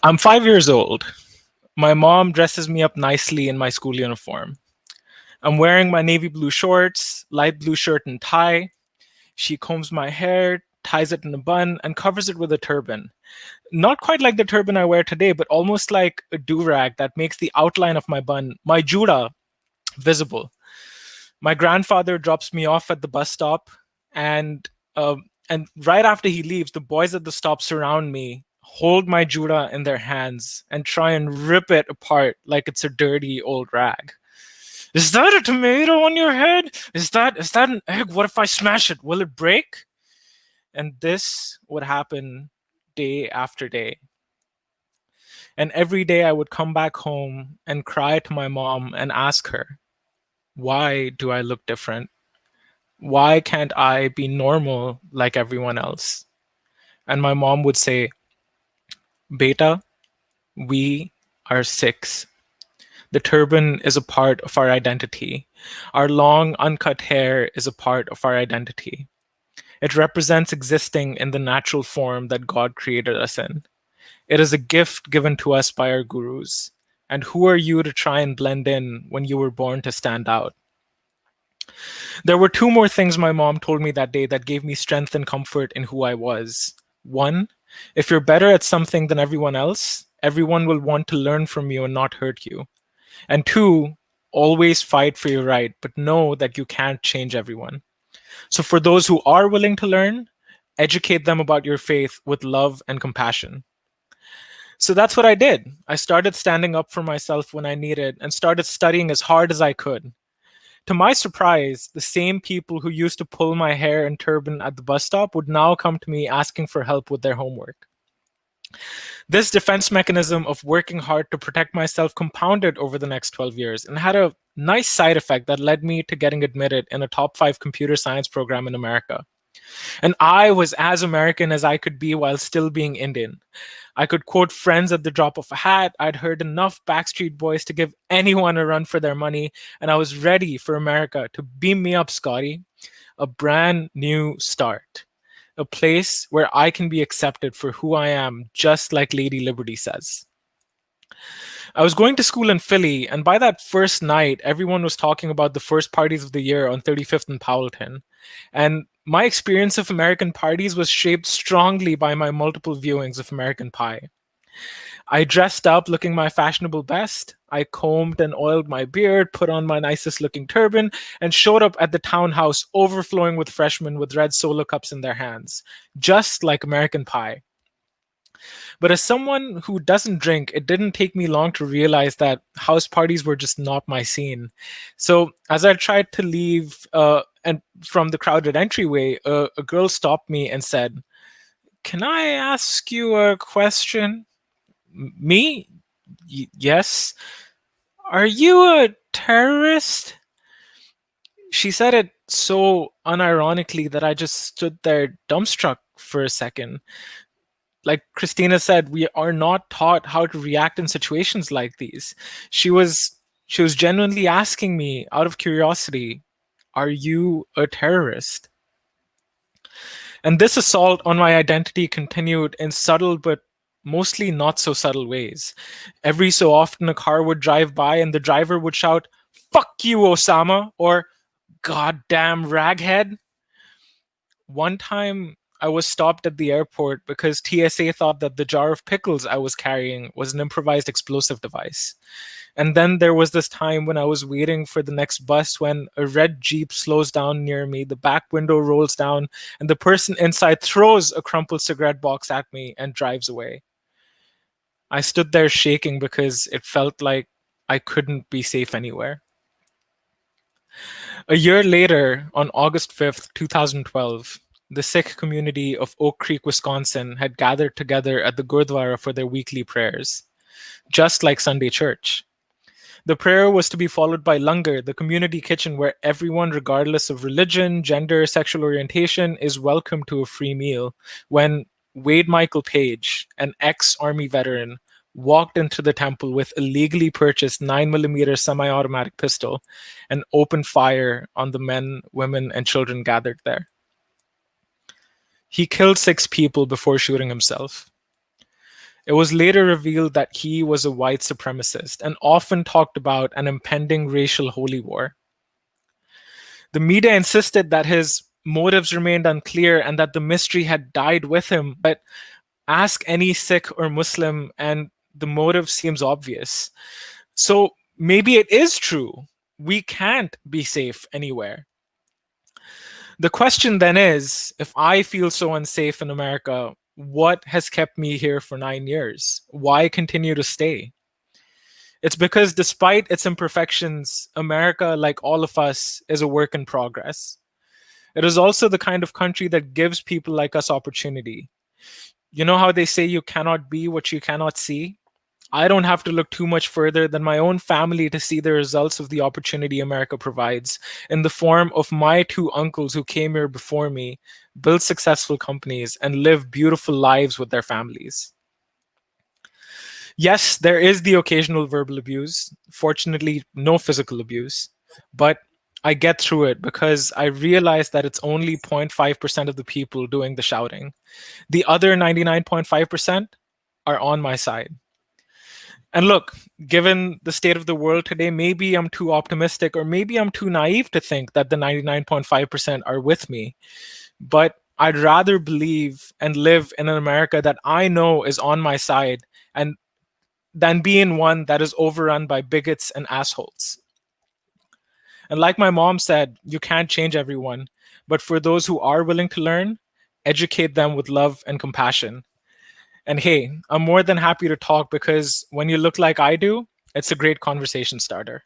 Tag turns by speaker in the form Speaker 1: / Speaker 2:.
Speaker 1: I'm 5 years old. My mom dresses me up nicely in my school uniform. I'm wearing my navy blue shorts, light blue shirt and tie. She combs my hair, ties it in a bun, and covers it with a turban. Not quite like the turban I wear today, but almost like a do-rag that makes the outline of my bun, my jura, visible. My grandfather drops me off at the bus stop, and and right after he leaves, the boys at the stop surround me, hold my jura in their hands, and try and rip it apart like it's a dirty old rag. Is that a tomato on your head? Is that an egg? What if I smash it? Will it break? And this would happen day after day. And every day I would come back home and cry to my mom and ask her, why do I look different? Why can't I be normal like everyone else? And my mom would say, Beta, we are six. The turban is a part of our identity. Our long, uncut hair is a part of our identity. It represents existing in the natural form that God created us in. It is a gift given to us by our gurus. And who are you to try and blend in when you were born to stand out? There were two more things my mom told me that day that gave me strength and comfort in who I was. One, if you're better at something than everyone else, everyone will want to learn from you and not hurt you. And two, always fight for your right, but know that you can't change everyone. So for those who are willing to learn, educate them about your faith with love and compassion. So that's what I did. I started standing up for myself when I needed and started studying as hard as I could. To my surprise, the same people who used to pull my hair and turban at the bus stop would now come to me asking for help with their homework. This defense mechanism of working hard to protect myself compounded over the next 12 years and had a nice side effect that led me to getting admitted in a top 5 computer science program in America. And I was as American as I could be while still being Indian. I could quote friends at the drop of a hat. I'd heard enough Backstreet Boys to give anyone a run for their money, and I was ready for America to beam me up, Scotty. A brand new start. A place where I can be accepted for who I am, just like Lady Liberty says. I was going to school in Philly, and by that first night, everyone was talking about the first parties of the year on 35th and Powelton. And my experience of American parties was shaped strongly by my multiple viewings of American Pie. I dressed up looking my fashionable best. I combed and oiled my beard, put on my nicest looking turban, and showed up at the townhouse overflowing with freshmen with red solo cups in their hands, just like American Pie. But as someone who doesn't drink, it didn't take me long to realize that house parties were just not my scene. So as I tried to leave and from the crowded entryway, a girl stopped me and said, "Can I ask you a question?" Me? Yes. Are you a terrorist? She said it so unironically that I just stood there dumbstruck for a second. Like Christina said, we are not taught how to react in situations like these. She was she was genuinely asking me out of curiosity, "Are you a terrorist?" And this assault on my identity continued in subtle but mostly not so subtle ways. Every so often, a car would drive by and the driver would shout, "Fuck you, Osama," or "Goddamn raghead." One time, I was stopped at the airport because TSA thought that the jar of pickles I was carrying was an improvised explosive device. And then there was this time when I was waiting for the next bus when a red Jeep slows down near me, the back window rolls down, and the person inside throws a crumpled cigarette box at me and drives away. I stood there shaking because it felt like I couldn't be safe anywhere. A year later, on August 5th, 2012, the Sikh community of Oak Creek, Wisconsin had gathered together at the Gurdwara for their weekly prayers, just like Sunday church. The prayer was to be followed by langar, the community kitchen where everyone, regardless of religion, gender, sexual orientation, is welcome to a free meal. When Wade Michael Page, an ex-army veteran, walked into the temple with a legally purchased 9mm semi-automatic pistol and opened fire on the men, women, and children gathered there. He killed 6 people before shooting himself. It was later revealed that he was a white supremacist and often talked about an impending racial holy war. The media insisted that his motives remained unclear and that the mystery had died with him, but ask any Sikh or Muslim and the motive seems obvious. So maybe it is true. We can't be safe anywhere. The question then is, if I feel so unsafe in America, what has kept me here for 9 years? Why continue to stay? It's because despite its imperfections, America, like all of us, is a work in progress. It is also the kind of country that gives people like us opportunity. You know how they say you cannot be what you cannot see? I don't have to look too much further than my own family to see the results of the opportunity America provides in the form of my two uncles who came here before me, built successful companies, and live beautiful lives with their families. Yes, there is the occasional verbal abuse. Fortunately, no physical abuse. But I get through it because I realize that it's only 0.5% of the people doing the shouting. The other 99.5% are on my side. And look, given the state of the world today, maybe I'm too optimistic or maybe I'm too naive to think that the 99.5% are with me. But I'd rather believe and live in an America that I know is on my side and than be in one that is overrun by bigots and assholes. And like my mom said, you can't change everyone, but for those who are willing to learn, educate them with love and compassion. And hey, I'm more than happy to talk because when you look like I do, it's a great conversation starter.